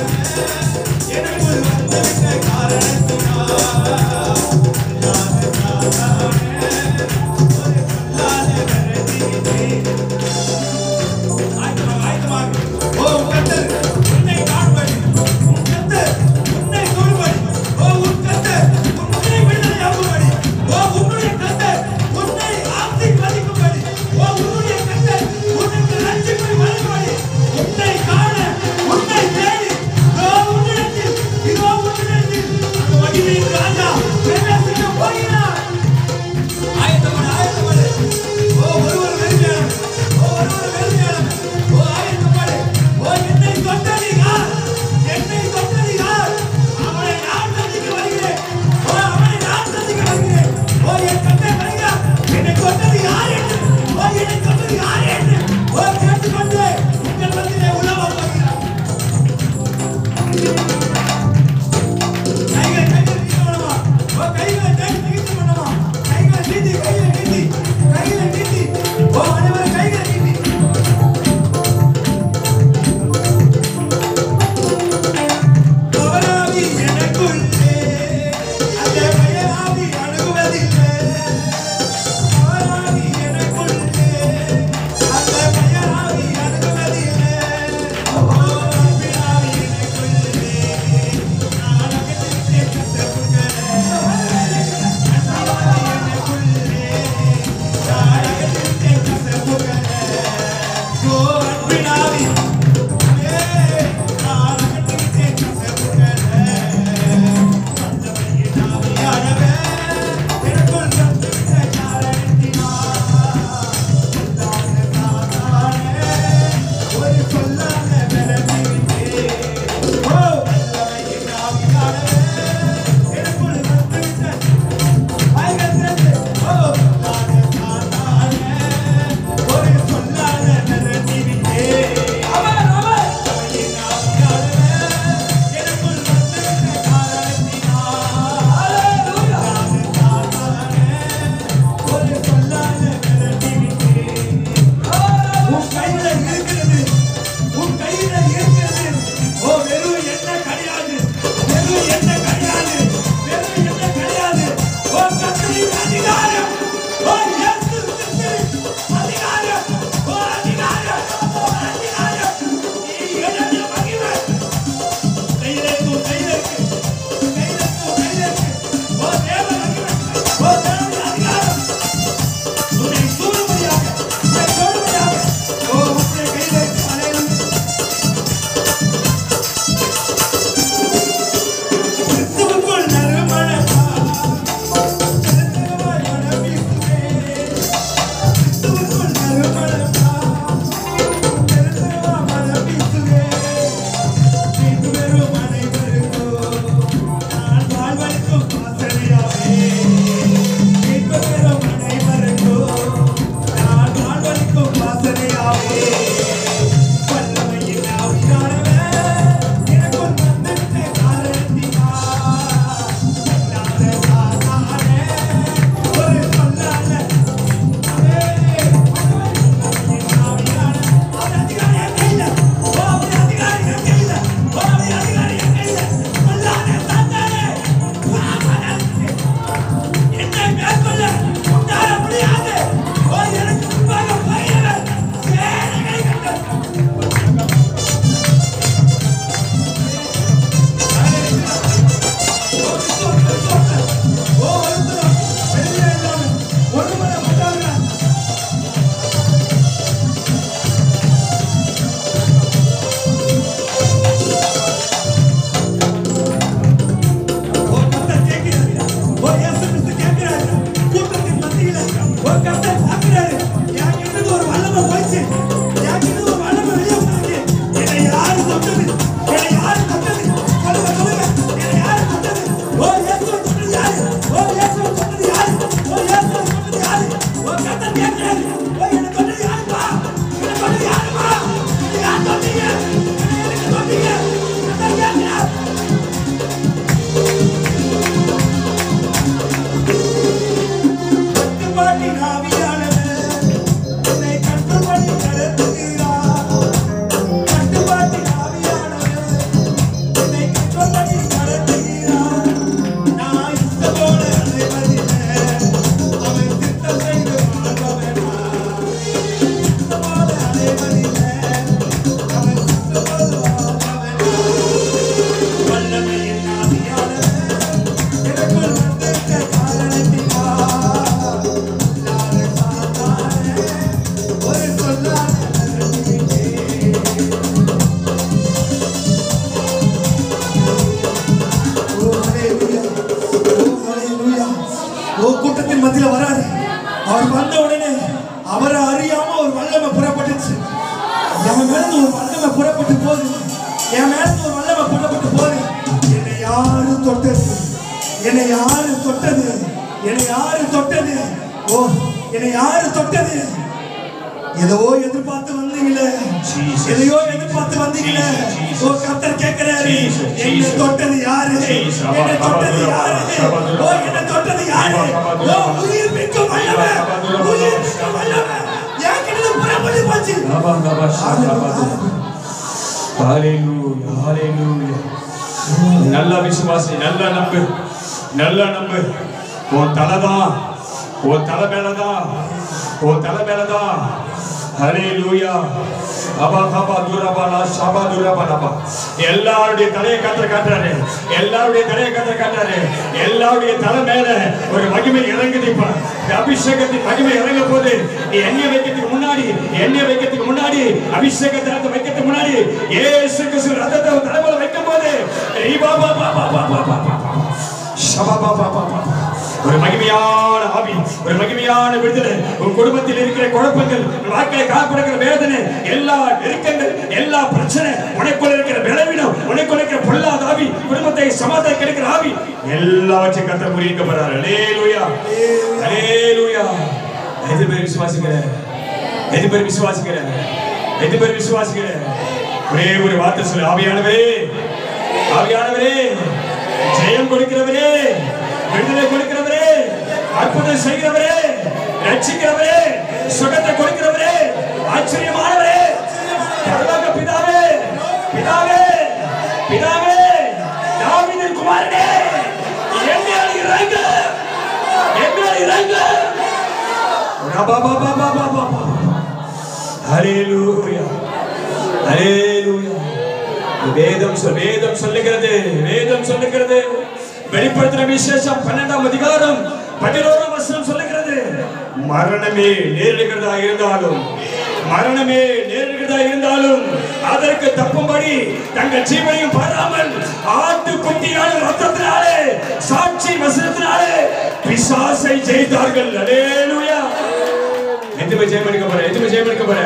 கர்த்தர் பார்க்கிறாரு. என்கிட்ட ஒரு வல்லமை போயிடுச்சு, என்கிட்ட ஒரு வல்லமை வெளியே போயிடுச்சு. என்னை யாரு தொட்டது? என்னை யாரு தொட்டது? சொல்லுங்க சொல்லுங்க, என்னை யாரு தொட்டது? ஓ இயேசுவை தொட்டது யாரு? ஓ இயேசுவை தொட்டது யாரு? ஓ இயேசுவை தொட்டது யாரு? ஓ கர்த்தர் கேட்கிறாரு, ஓ என்னை தொட்டது யாருப்பா? என்னை தொட்டது யாருப்பா? என்னை யார் தொட்டீங்க? என்னை தொட்டீங்க? கர்த்தர் கேட்கிறார். கட்டுப்பாட்டின் ஆவியானவர் என்னை கட்டுப்படி நடத்துகிறார். கட்டுப்பாட்டின் ஆவியானவர் என்னை கட்டுப்படி நடத்துகிறார். நான் இஷ்டப்போல அலைவதில்லை, அவன் திட்டம் செய்து வாழ்பவனா. இஷ்டப்போல அலைவதில்லை, அவன் திட்டப்போல வாழ்பவனா. வல்லமையின் ஆவியானவர் எனக்குள் வந்திருக்க காரணத்தினால் ஒரு சொல்லால் கூட்டத்தின் மத்தியில வராது. அவர் வந்த உடனே அவரை அறியாம ஒரு வல்லமை புறப்பட்டுச்சு. என் மேல ஒரு வல்லமை புறப்பட்டு போகுது, என் மேல ஒரு வல்லமை புறப்பட்டு போகுது. என்னை யாரு தொட்டது? என்னை யாரு தொட்டது? என்னை யாரு தொட்டது? ஓ என்னை யாரு தொட்டது? ஏதோ எதிர்பார்த்து வந்தீங்களே, எதையோ எதிர்பார்த்து வந்தீங்களே. ஓ கர்த்தர் கேட்கிறாரு, என்னை தொட்டது யாரு? என்னை தொட்டது யாரு? ஓ என்னை தொட்டது யாரு? ஓ உயிர் மிக்க வல்லமை, உயிர் மிக்க வல்லமை என்கிட்ட புறப்பட்டு போச்சு. ஹalleluya ஹalleluya. நல்ல விசுவாசி, நல்ல நம்பு, நல்ல நம்பு. உன் தலைதான், உன் தலை மேலதான், உன் தலை மேலதான். ஹalleluya. அபா கபா துரபலா ஷபா துரபலபா. எல்லாருடைய தலையை கர்த்தர் காட்டுறாரு, எல்லாருடைய தலையை கர்த்தர் காட்டுறாரு. எல்லாருடைய தலை மேல ஒரு மகிமை இறங்குது. இப்ப அபிஷேகத்தின் மகிமை இறங்க போது நீ எண்ணெய் வைக்கிறதுக்கு முன்னாடி, எண்ணெய் வைக்கிறதுக்கு முன்னாடி, அபிஷேகத்தை வைக்கிறதுக்கு முன்னாடி இயேசு கிறிஸ்து ரத்தத்தை தலைமையில வைக்கும் போது ஒரு மகிமையான ஆவி, ஒரு மகிமையான விடுதலை. உன் குடும்பத்தில் இருக்கிற குழப்பங்கள், வாழ்க்கையை காப்படுகிற வேதனை, எல்லா நெருக்கங்கள், எல்லா பிரச்சனை, உனக்குள்ள இருக்கிற பலவீனம், உனக்குள்ள இருக்கிற பொல்லாத ஆவி, குடும்பத்தை சமாதானம் கிடைக்கிற ஆவி, எல்லாவற்றையும் கர்த்தர் புரியுங்க போறாரு. ஹalleluya ஹalleluya. எது பேர் விசுவாசிக்கிற? எது பேர் விசுவாசிக்கிற? எது பேர் விசுவாசிக்கிற? ஒரே ஒரு வார்த்தை சொல்லு, ஆவியானவரே, ஆவியானவரே, ஜெயம் கொடுக்கிறவரே, விடுதலை கொடுக்கிறவரே, அற்புதம் செய்கிறவரே, ரட்சிக்கிறவரே, சுகத்தை கொடுக்கிறவரே, ஆச்சரியமானவரே, பரலோக பிதாவே, பிதாவே, பிதாவே, தாவீதின் குமாரனே, என்மேல் இறங்கு, என்மேல் இறங்கு. ஹalleluya ஹalleluya. வேதம் சொல்லுகிறது, வேதம் சொல்லுகிறது. வெளிப்படுத்தின விசேஷம் 12ஆம் அதிகாரம் 11ஆம் வசனம் சொல்லுகிறது, மரணமே நேரிடுகிறதா இருந்தாலும், மரணமே நேரிடுகிறதா இருந்தாலும் அதற்கு தப்பும்படி தங்கள் ஜீவனையும் பாராமல் ஆட்டுக்குட்டியான ரத்தத்தினாலே, சாட்சி வசனத்தினாலே பிசாசை ஜெயித்தார்கள். ஹalleluya. எதுமே ஜெயம் எடுக்க போற, எதுமே ஜெயம் எடுக்க போற.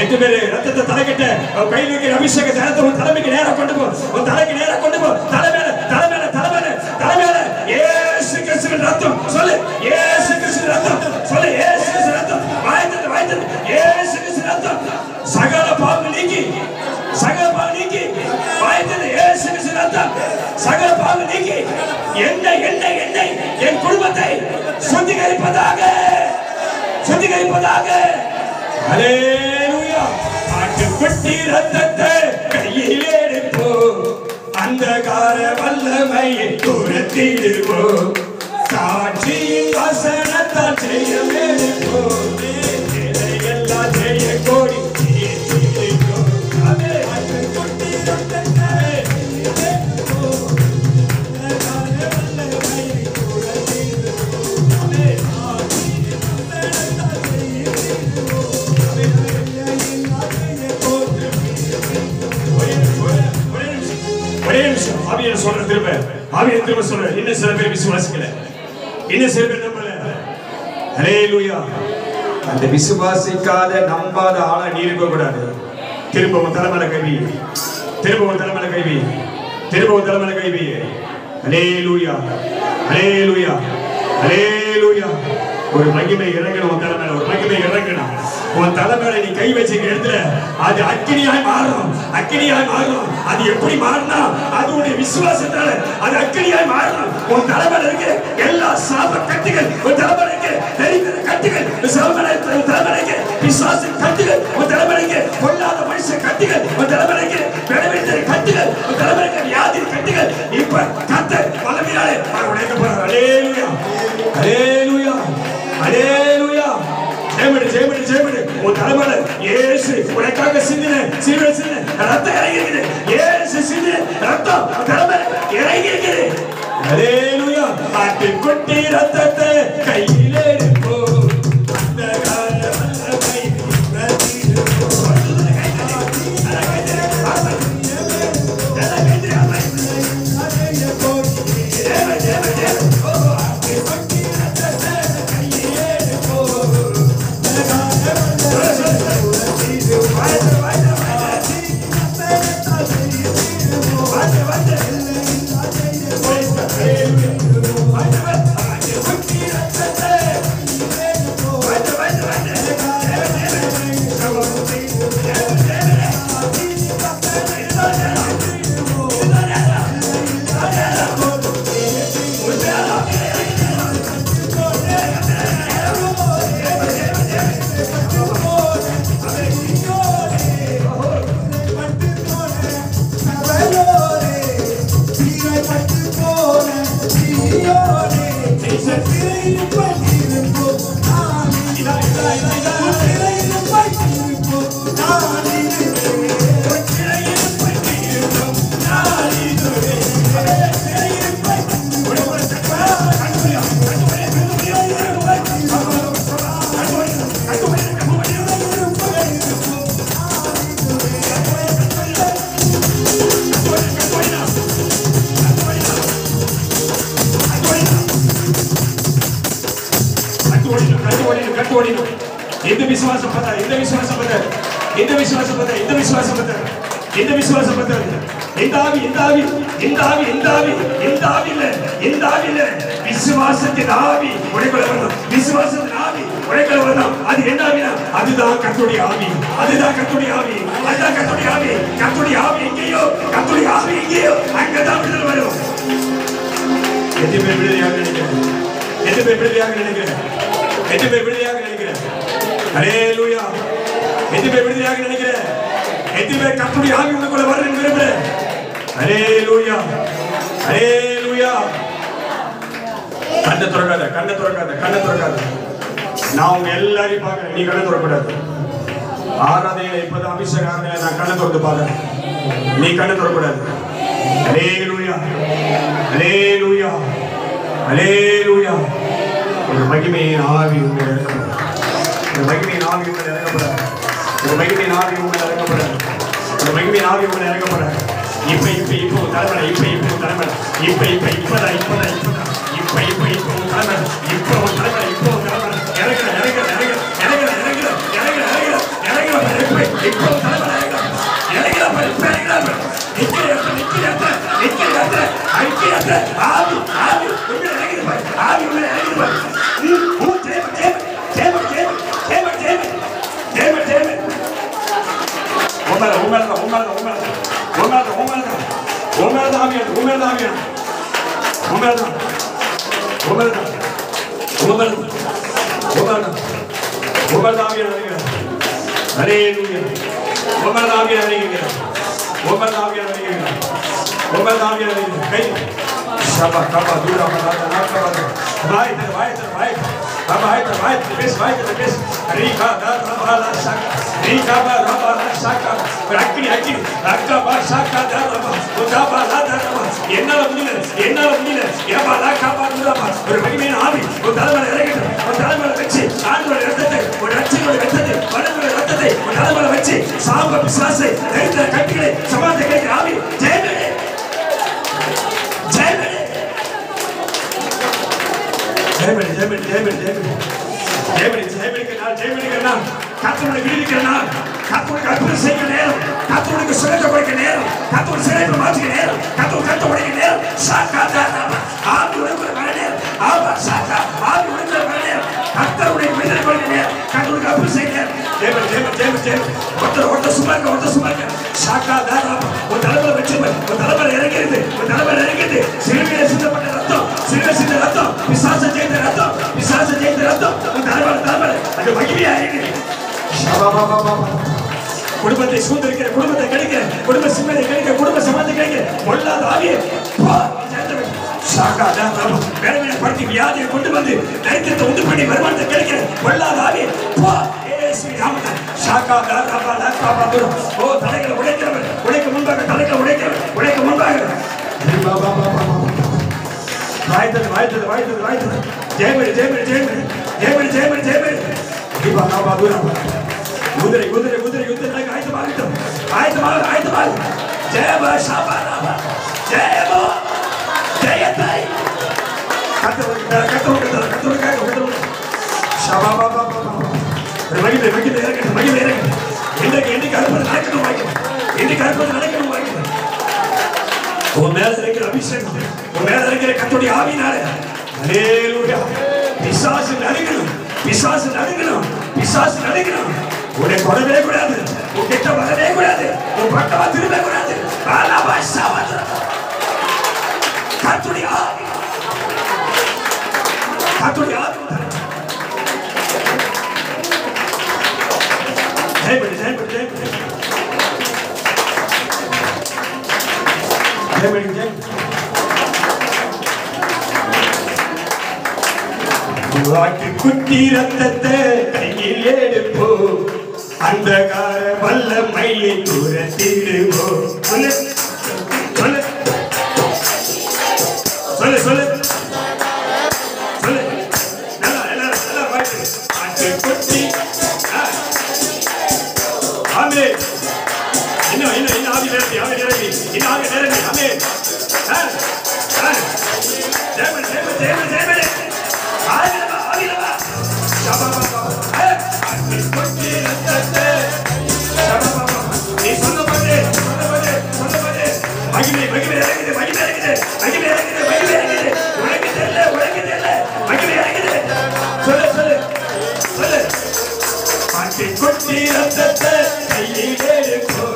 எட்டு பேரு ரத்தத்தை தலைக்கிட்ட கையில் இருக்கிற அபிஷேக ஜலத்தை உன் தலைமைக்கு நேரா கொண்டு போ, உன் தலைக்கு நேரா கொண்டு போ. தலைமையில தலைமையில தலைமையில தலைமையில இயேசு கிறிஸ்துவின் ரத்தம் சொல்லு, இயேசு கிறிஸ்துவின் ரத்தம் சொல்லு, இயேசு கிறிஸ்துவின் ரத்தம். வாய்த்தது வாய்த்தது இயேசு கிறிஸ்துவின் ரத்தம் சகல பாவங்கள் நீக்கி, சகல பாவம் நீக்கி, வாய்த்தது இயேசு கிறிஸ்துவின் ரத்தம் சகல பாவங்கள் நீக்கி எண்ணெய் எண்ணெய் எண்ணெய் என் குடும்பத்தை சுத்திகரிப்பதாக, சுத்திகரிப்பதாக. ஹalleluya. ஆட்டுக்குட்டி ரத்தத்தை கையில் எடுப்போம், அந்தகார வல்லமையை துரத்திடுவோம், சாட்சியின் வசனத்தால் ஜெயம் எடுப்போம், எல்லாம் ஜெய கோடி ஏற்றிடுவோம். ஆட்டுக்குட்டி ரத்தத்தை எடுப்போம், அந்தகார வல்லமையை துரத்திடுவோம், சாட்சியின் வசனத்தால் ஜெயம் எடுப்போம். ஒரே நிமிஷம் ஆவியை சொல்ற, திரும்ப ஆவியை திரும்ப சொல்ற. இன்னும் சில பேர் விசுவாசிக்கல, இன்னும் சில பேர் நம்பல. ஹல்லேலூயா. அந்த விசுவாசிக்காத நம்பாத ஆளா நீ இருக்க கூடாது. திரும்பவும் தலைமையில கைவி, திரும்பவும் தலைமையில கைவி, திரும்பவும் தலைமையில கைவி. ஹல்லேலூயா, ஹல்லேலூயா, ஹல்லேலூயா. ஒரு மகிமை இறங்கணும் உன் தலைமையில, ஒரு மகிமை இறங்கணும் உன் தலைமையில. நீ கை வச்ச இடத்துல அது அக்கினியாய் மாறும், அக்கினியாய் மாறும். அது எப்படி மாறினா அது உன்னுடைய விசுவாசத்தால அது அக்கினியாய் மாறும். உன் தலைமையில இருக்க எல்லா சாப கட்டுகள், உன் தலைமையில இருக்க தெரிந்த கட்டுகள், உன் தலைமையில இருக்க பிசாசின் கட்டுகள், உன் தலைமையில இருக்க கொல்லாத மனுஷ கட்டுகள், உன் தலைமையில இருக்க பெருமையான கட்டுகள், உன் தலைமையில இருக்க வியாதி கட்டுகள் இப்ப கர்த்தர் வல்லமையாலே உடைக்க போறார். ஹல்லேலூயா, ஹல்லேலூயா, ஹல்லேலூயா. ஜெயமணி, ஜெயமணி, ஜெயமணி. உன் தலைமையில இயேசு உனக்காக சிந்தின ரத்தம் இறங்கியிருக்குது. இயேசு சிந்தின ரத்தம் உன் தலைமையில இறங்கியிருக்குது. ஹல்லேலூயா. ஆட்டுக்குட்டி ரத்தத்தை கையில் எடுப்போ, அந்த காலத்தை இந்த விசுவாசம் பத்த, இந்த விசுவாசம் பத்த, இந்த விசுவாசம் பத்த, இந்த விசுவாசம் பத்த, இந்த விசுவாசம் பத்த. இந்த ஆவி, இந்த ஆவி, இந்த ஆவி, இந்த ஆவி, இந்த ஆவி இல்ல, இந்த ஆவி இல்ல. விசுவாசத்தின் ஆவி உடைக்குள்ள வரணும், விசுவாசத்தின் ஆவி உடைக்குள்ள வரணும். அது என்ன ஆவினா அதுதான் கர்த்தருடைய ஆவி, அதுதான் கர்த்தருடைய ஆவி, அதுதான் கர்த்தருடைய ஆவி. கர்த்தருடைய ஆவி எங்கேயோ, கர்த்தருடைய ஆவி எங்கேயோ அங்கதான் விடுதலை வரும். எத்தனை பேர் விடுதலையாக நினைக்கிறேன், எத்தனை பேர் விடுதலையாக நினைக்கிறேன், எத்தனை பேர் விடுதலையாக நினைக்கிறேன். ஹல்லேலூயா. எத்தனை பேர் விடுதலையாக நினைக்கிறேன், எத்தனை பேர் கர்த்தருடைய ஆவி உங்களுக்குள்ள வரணும்னு விரும்புறேன். ஹல்லேலூயா, ஹல்லேலூயா. கண்ணை திறக்காத, கண்ணை திறக்காத, கண்ணை திறக்காத. நான் உங்க எல்லாரையும் பார்க்கிறேன், நீ கண்ணை திறக்கூடாது. ஆராதனையில இப்பதான் அபிஷேக ஆராதனையில நான் கண்ணை திறந்து பார்க்கிறேன், நீ கண்ணை திறக்கூடாது. ஹல்லேலூயா, ஹல்லேலூயா, ஹல்லேலூயா. ஒரு மகிமையின் ஆவி உங்களை இறக்கப்படாது, ஒரு மகிமையின் ஆவி உங்களை இறக்கப்படாது, ஒரு மகிமையின் ஆவி உங்களை இறக்கப்படாது, ஒரு மகிமையின் ஆவி உங்களை இறக்கப்படாது. இப்ப இப்ப இப்போ தலைமுறை, இப்ப இப்போ தலைமுறை, இப்ப இப்ப இப்பதான் இப்பதான் இப்பதான் இப்ப இப்ப இப்போ தலைமுறை, இப்போ தலைமுறை, இப்போ தலைமுறை இறங்குற இறங்குற இறங்குற இறங்குற இறங்குற இறங்குற இறங்குற இறங்குற இப்போ தலைமுறை இறங்குற இறங்குற இப்ப இறங்குற நிக்கிறேன் நிக்கிறேன் நிக்கிறேன் நிக்கிறேன் ஆவி ஆவி உள்ள இறங்குற பாரு, ஆவி உள்ள இறங்குற பாரு. தேவ தேவ தேவ தேவ தேவ தேவ தேவ தேவ உமர உமர உமர உமர உமர உமர உமர தாவியா உமர தாவியா உமர உமர உமர உமர உமர தாவியா நினைக்கிறேன். ஹல்லேலூயா. உமர தாவியா நினைக்கிறேன், உமர தாவியா நினைக்கிறேன், உமர தாவியா நினைக்கிறேன். கை ஷபா கபா தூரா பராத நாக்கபா வாய் தர வாய் தர வாய் வாய் தர வாய் தர பேஸ் வாய் தர பேஸ் ரீகா தா ரபாலா ஷாக் ரீகா பா ரபாலா ஷாக் அக்கினி அக்கினி அக்கபா ஷாக் தா ரபா உதாபா லா தா ரபா என்னால முடியல ஏபா லா கபா ரபா ஒரு மகிமையின் ஆவி ஒரு தலைமையில இறங்கிட்டு ஒரு தலைமையில வச்சு ஆண்டோட ரத்தத்தை ஒரு அச்சியோட ரத்தத்தை வடமோட ரத்தத்தை ஒரு தலைமையில வச்சு சாப பிசாசை தைத்த கட்டிகளை சமாதி கேட்கிற ஆவி ஜெயமே ஜெயமே ஜெயமே ஜெயமே ஜெயமே ஜெயமணிக்கிறான் கர்த்தருடைய விடுவிக்கிறான் கர்த்தருடைய அற்புதம் செய்கிற நேரம் கர்த்தருடைய சுகத்தை கொடுக்கிற நேரம் கர்த்தருடைய சிறையை மாற்றுகிற நேரம் கர்த்தருடைய கருத்தை உடைக்கிற நேரம் சாக்காதாராமா ஆவி உடைக்கிற நேரம் ஆமா சாக்கா ஆவி உடைக்கிற நேரம் கர்த்தருடைய விடுதலை கொடுக்கிற நேரம் கர்த்தருடைய அற்புதம் செய்கிற நேரம் ஜெயம் ஒருத்தர் சுமார்க்க சாக்காதாராமா ஒரு தலைமையில வச்சிருப்பேன் ஒரு தலைமையில இறங்கிடுது சிறுமையில சிந்தப்பட்ட ரத்தம் சிறுமை ரத்தம் பிசாச ஜெயித்த ரத்தம் ஒரு தலைமையில அது மகிமையா இருக்குது குடும்பத்தை சூழ்ந்திருக்கிற குடும்பத்தை கிடைக்கிற குடும்ப சிம்மத்தை கிடைக்கிற குடும்ப சம்பந்தத்தை கிடைக்கிற பொல்லாத ஆவியை படுத்தி வியாதியை கொண்டு வந்து தைரியத்தை உண்டு பண்ணி வருமானத்தை கிடைக்கிற பொல்லாத ஆவியை தலைகளை உடைக்கிறவர் உடைக்க முன்பாக தலைகளை உடைக்க முன்பாக வாய்த்தது ஜெயமணி குதிரை யுத்தம் ஆயத்தமாக ஜெயபா ஷாபாராபா ஜெயபா ஜெயத்தை கத்தோடு ஷாபாபா மகிழ இன்னைக்கு அற்புதம் நடக்கணும் உன் மேல இருக்கிற அபிஷேகம் உன் மேல இருக்கிற கர்த்தருடைய ஆவியினால ஹல்லேலூயா பிசாசு நடுங்கணும் உன்னை கொடவே கூடாது உன் கிட்ட வரவே கூடாது உன் பக்கமா திரும்ப கூடாது கர்த்தருடைய ஆவி குட்டி ரத்தத்தை கையில் எடுப்போ அந்தகார வல்லமையை துரத்திடுவோ சொல்லு நல்லா குட்டி ஆமே இன்னும் ஆவி நிரம்பி ஆமே ஜெயமணி நீ சொன்ன பாட்டு மகிமை இறங்குது உனக்கு தெரியல மகிமை இறங்குது சொல்லு பாட்டு கொட்டி ரத்தத்தை கையில் எடுப்போ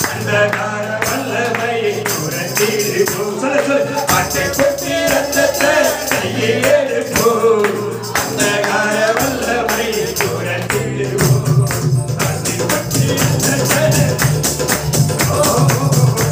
அந்த கால வல்லமையை உரத்திடுப்போ சொல்லு பாட்டு கொட்டி ரத்தத்தை கையில் எடுப்போ அந்த கால வல்லமையை உரத்திடுப்போ பாட்டு கொட்டி ரத்தத்தை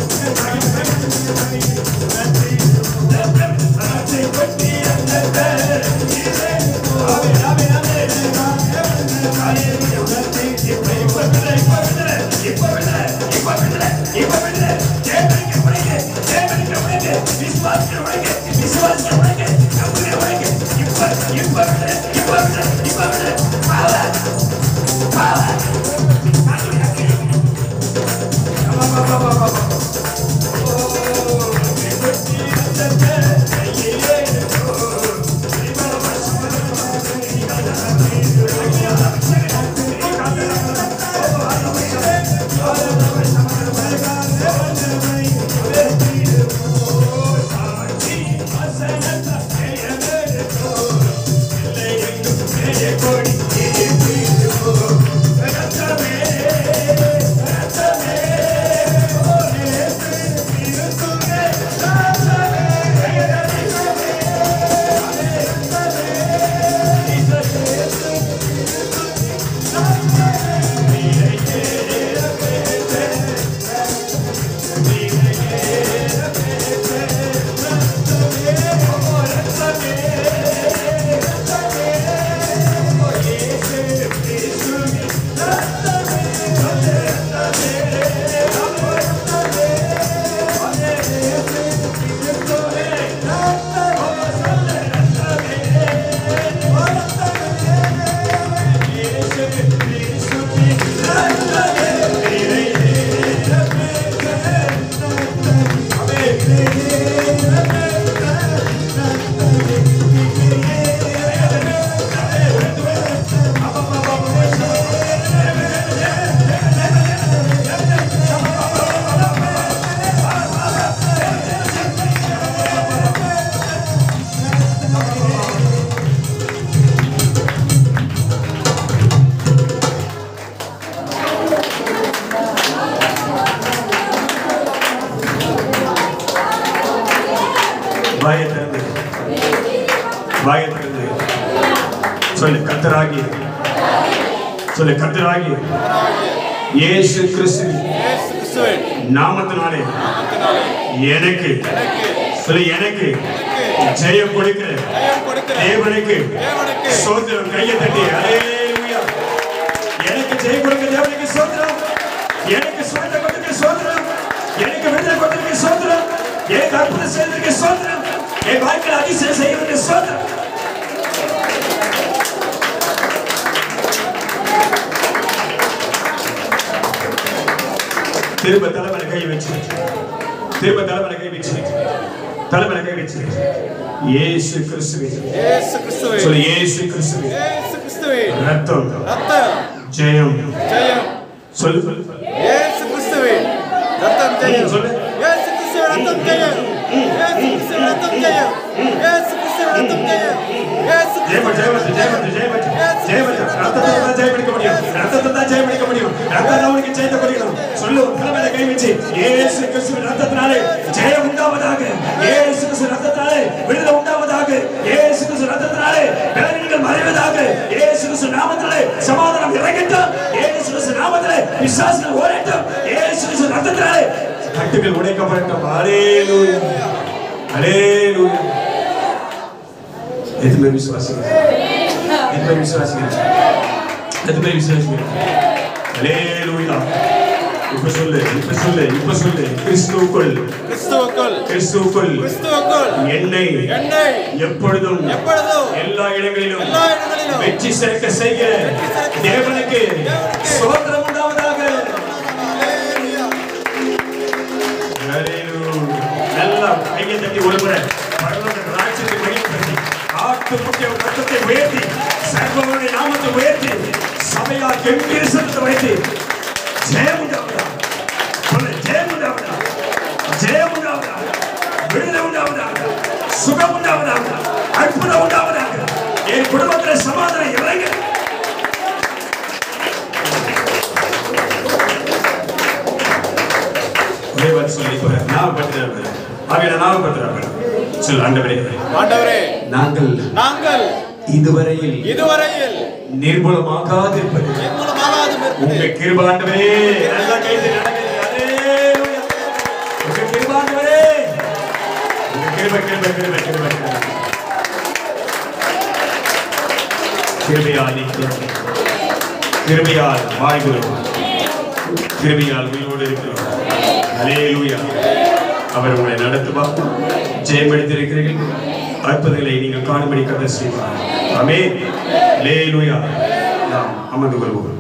சொல்லு கர்த்தராகிய இயேசு கிறிஸ்துவின் நாமத்தினாலே எனக்கு ஜெயம் கொடுக்கிற தேவனுக்கு ஸ்தோத்திரம். கையை தட்டி ஹல்லேலூயா. எனக்கு ஜெயம் கொடுக்கிற தேவனுக்கு ஸ்தோத்திரம். எனக்கு சுதந்திரம் கொடுக்கிற ஸ்தோத்திரம். எனக்கு விடுதலை கொடுக்கிற ஸ்தோத்திரம். எனக்கு அற்புதம் செய்வதற்கு ஸ்தோத்திரம். என் வாழ்க்கையில் அதிசயம் செய்வதற்கு ஸ்தோத்திரம். திரும்ப தலைமையில கை வச்சு இயேசு கிறிஸ்துவின் ரத்தம் ஜெயம் சொல்லு இயேசு கிறிஸ்துவின் ரத்தம் ஜெயம் சொல்லு இயேசு கிறிஸ்துவின் ரத்தம் ஜெயம் இயேசு கிறிஸ்துவின் ரத்தம் ஜெயம் இயேசு கிறிஸ்துவின் ரத்தம் ஜெயம் இயேசு ஜெயம் ரத்தத்தை ஜெயம் பண்ணிக்க முடியும். ரத்தத்தை உனக்கு ஜெயத்தை கொடுக்கணும். சொல்லு தலைமையில கை வச்சு இயேசு கிறிஸ்துவின் ரத்தத்தினாலே ஜெயம் உண்டாவதாக. இயேசு கிறிஸ்துவின் ரத்தத்தினாலே விடுதலை உண்டாவதாக. இயேசு கிறிஸ்துவின் ரத்தத்தினாலே பலவீனங்கள் மறைவதாக. இயேசு கிறிஸ்துவின் நாமத்திலே சமாதானம் இறங்கட்டும். இயேசு கிறிஸ்துவின் நாமத்திலே பிசாசுகள் ஓடட்டும். இயேசு கிறிஸ்துவின் ரத்தத்தினாலே கட்டுகள் உடைக்கப்படட்டும். ஹல்லேலூயா ஹல்லேலூயா. எதுமே விசுவாசிங்க ஹல்லேலூயா. இப்ப சொல்லு கிறிஸ்துவுக்குள் என்னை எப்பொழுதும் எல்லா இடங்களிலும் வெற்றி சேர்க்க செய்கிற தேவனுக்கு ஸ்தோத்திரம் உண்டாவதாக. நல்லா கையை தட்டி ஒருமுறை பரலோக ராஜ்யத்தை மையப்படுத்தி ஆட்டுக்குட்டிய ரத்தத்தை உயர்த்தி சர்வனுடைய நாமத்தை உயர்த்தி சபையா கெம்பீர சத்தத்தை வைத்து ஜெயம் உண்டாவதா. ஜெயம் உண்டாவதா. விடுதலை உண்டாவதாக. சுகம் உண்டாவதாக. அற்புதம் உண்டாவதாக. என் குடும்பத்தில் சமாதானம் இறங்க. சொல்லி சொல் ஆண்டவரே நாங்கள் இதுவரையில் நிர்மூலமாகாதிருப்பது உங்க கிருபை ஆண்டவரே. நல்லா கைது உங்க கிருபை ஆண்டவரே. உங்க கிருபையால் வாழ்கிறோம். கிருபையால் உயிரோடு இருக்கிறோம். ஹல்லேலூயா. அவர் உங்களை நடத்துவார். ஜெயம் எடுத்திருக்கிறீர்கள். அற்புதங்களை நீங்கள் காணும்படி கர்த்தர் செய்வார். ஆமென். ஹல்லேலூயா. நாம் அமர்ந்து கொள்வோம்.